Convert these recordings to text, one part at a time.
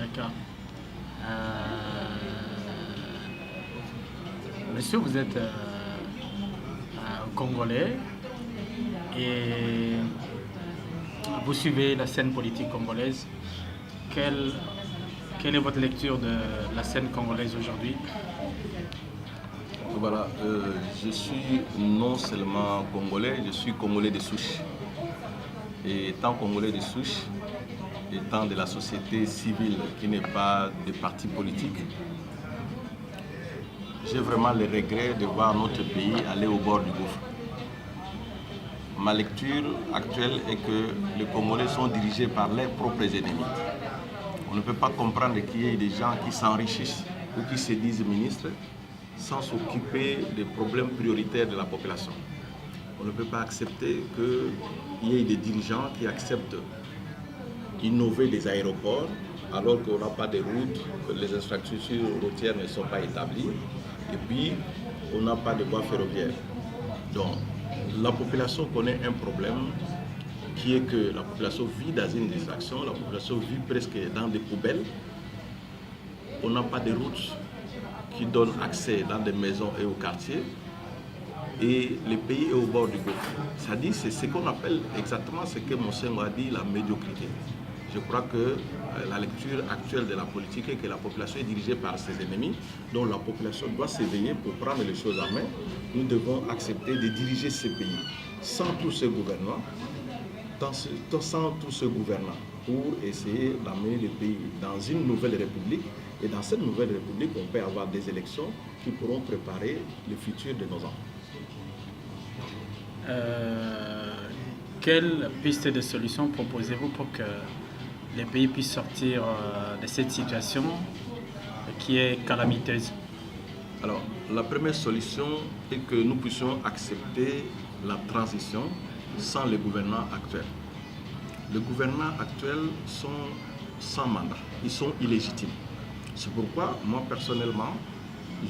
D'accord. Monsieur, vous êtes congolais et vous suivez la scène politique congolaise. Quelle, quelle est votre lecture de la scène congolaise aujourd'hui? Voilà, je suis non seulement congolais, je suis congolais de souche. Et étant congolais de souche, étant de la société civile qui n'est pas de parti politique, j'ai vraiment le regret de voir notre pays aller au bord du gouffre. Ma lecture actuelle est que les Congolais sont dirigés par leurs propres ennemis. On ne peut pas comprendre qu'il y ait des gens qui s'enrichissent ou qui se disent ministres sans s'occuper des problèmes prioritaires de la population. On ne peut pas accepter qu'il y ait des dirigeants qui acceptent d'innover des aéroports alors qu'on n'a pas de routes, que les infrastructures routières ne sont pas établies et puis on n'a pas de voies ferroviaires. Donc la population connaît un problème qui est que la population vit dans une distraction, la population vit presque dans des poubelles. On n'a pas de routes qui donnent accès dans des maisons et aux quartiers. Et le pays est au bord du gouffre. C'est-à-dire, c'est ce qu'on appelle exactement ce que Monsengo a dit, la médiocrité. Je crois que la lecture actuelle de la politique est que la population est dirigée par ses ennemis, donc la population doit s'éveiller pour prendre les choses en main. Nous devons accepter de diriger ce pays sans tous ces gouvernants, sans tous ces gouvernants, pour essayer d'amener le pays dans une nouvelle république. Et dans cette nouvelle république, on peut avoir des élections qui pourront préparer le futur de nos enfants. Quelle piste de solution proposez-vous pour que les pays puissent sortir de cette situation qui est calamiteuse? Alors, la première solution est que nous puissions accepter la transition sans les gouvernants actuels. Les gouvernants actuels sont sans mandat, ils sont illégitimes. C'est pourquoi, moi personnellement,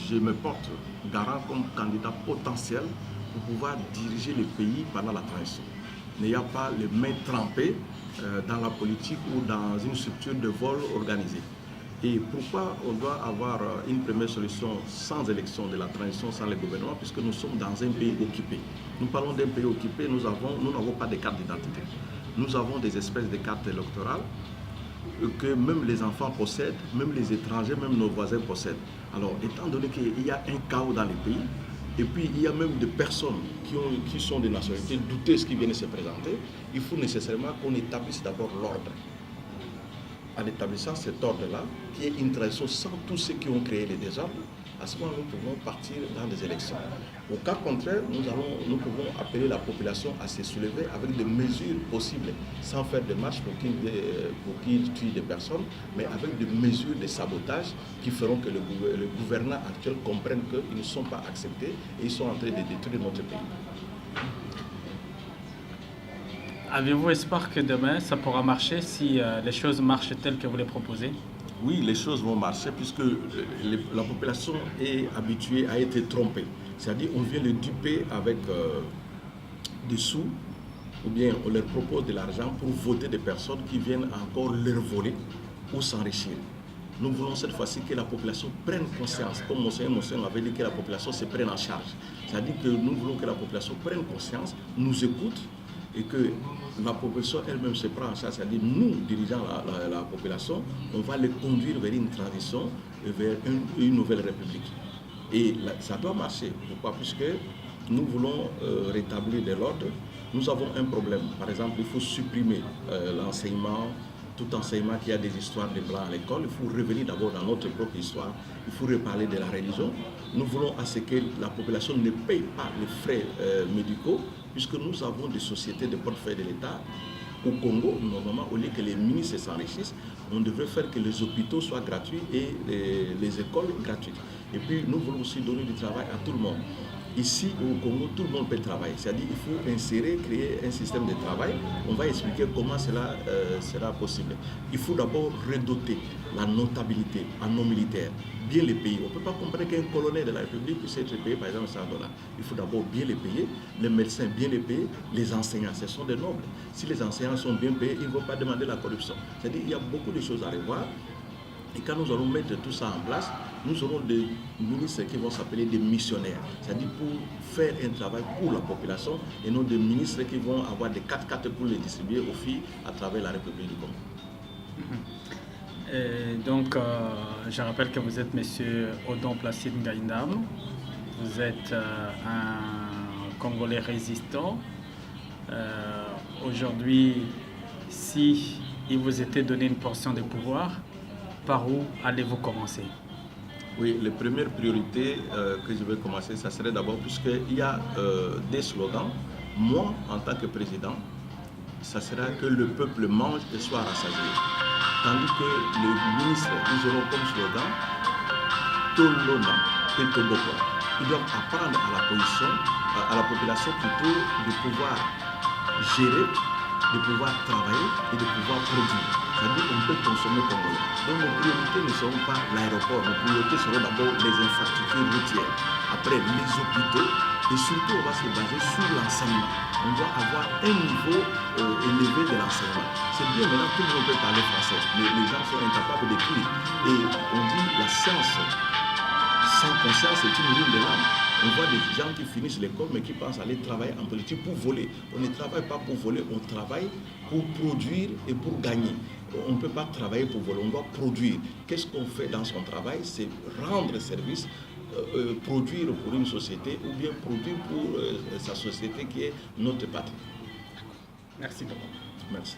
je me porte garant comme candidat potentiel pour pouvoir diriger le pays pendant la transition. N'ayant pas les mains trempées dans la politique ou dans une structure de vol organisée. Et pourquoi on doit avoir une première solution sans élection de la transition, sans le gouvernement, puisque nous sommes dans un pays occupé. Nous parlons d'un pays occupé, nous n'avons pas de carte d'identité. Nous avons des espèces de cartes électorales que même les enfants possèdent, même les étrangers, même nos voisins possèdent. Alors, étant donné qu'il y a un chaos dans les pays, et puis il y a même des personnes qui sont des nationalités douteuses qui viennent se présenter, il faut nécessairement qu'on établisse d'abord l'ordre. En établissant cet ordre-là, qui est une tradition sans tous ceux qui ont créé les désordres, à ce moment nous pouvons partir dans des élections. Au cas contraire, nous pouvons appeler la population à se soulever avec des mesures possibles, sans faire de marche pour qu'ils tuent des personnes, mais avec des mesures de sabotage qui feront que le gouvernement actuel comprenne qu'ils ne sont pas acceptés et ils sont en train de détruire notre pays. Avez-vous espoir que demain, ça pourra marcher si les choses marchent telles que vous les proposez? Oui, les choses vont marcher puisque la population est habituée à être trompée. C'est-à-dire qu'on vient les duper avec des sous ou bien on leur propose de l'argent pour voter des personnes qui viennent encore leur voler ou s'enrichir. Nous voulons cette fois-ci que la population prenne conscience, comme Monseigneur avait dit que la population se prenne en charge. C'est-à-dire que nous voulons que la population prenne conscience, nous écoute, et que la population elle-même se prend en charge, c'est-à-dire nous, dirigeant la population, on va les conduire vers une transition et vers une nouvelle république. Et ça doit marcher. Pourquoi? Puisque nous voulons rétablir de l'ordre. Nous avons un problème. Par exemple, il faut supprimer l'enseignement, tout enseignement qui a des histoires de blancs à l'école. Il faut revenir d'abord dans notre propre histoire. Il faut reparler de la religion. Nous voulons à ce que la population ne paye pas les frais médicaux, puisque nous avons des sociétés de portefeuille de l'État. Au Congo, normalement, au lieu que les ministres s'enrichissent, on devrait faire que les hôpitaux soient gratuits et les écoles gratuites. Et puis, nous voulons aussi donner du travail à tout le monde. Ici, au Congo, tout le monde peut travailler. C'est-à-dire qu'il faut insérer, créer un système de travail. On va expliquer comment cela sera possible. Il faut d'abord redoter la notabilité en non militaire, bien les payer. On ne peut pas comprendre qu'un colonel de la République puisse être payé par exemple $100. Il faut d'abord bien les payer, les médecins bien les payer, les enseignants, ce sont des nobles. Si les enseignants sont bien payés, ils ne vont pas demander la corruption. C'est-à-dire qu'il y a beaucoup de choses à revoir. Et quand nous allons mettre tout ça en place, nous aurons des ministres qui vont s'appeler des missionnaires, c'est-à-dire pour faire un travail pour la population et non des ministres qui vont avoir des 4x4 pour les distribuer aux filles à travers la République du Congo. Et donc, je rappelle que vous êtes M. Odon Placide Ngaïndam. Vous êtes un Congolais résistant. Aujourd'hui, si il vous était donné une portion de pouvoir, par où allez-vous commencer? Oui, les premières priorités que je vais commencer, ça serait d'abord, puisqu'il y a des slogans. Moi, en tant que président, ça sera que le peuple mange et soit rassasié. Tandis que les ministres, nous aurons comme slogan Tolona et Toboko. Ils doivent apprendre à la population plutôt de pouvoir gérer, de pouvoir travailler et de pouvoir produire. C'est-à-dire qu'on peut consommer congolais. Donc nos priorités ne seront pas l'aéroport, nos priorités seront d'abord les infrastructures routières, après les hôpitaux et surtout on va se baser sur l'enseignement. On doit avoir un niveau élevé de l'enseignement. C'est bien maintenant tout le monde peut parler français, mais les gens sont incapables d'écrire. Et on dit la science sans conscience est une mine de l'âme. On voit des gens qui finissent l'école mais qui pensent aller travailler en politique pour voler. On ne travaille pas pour voler, on travaille pour produire et pour gagner. On ne peut pas travailler pour voler, on doit produire. Qu'est-ce qu'on fait dans son travail? C'est rendre service, produire pour une société ou bien produire pour sa société qui est notre patrie. Merci beaucoup. Merci.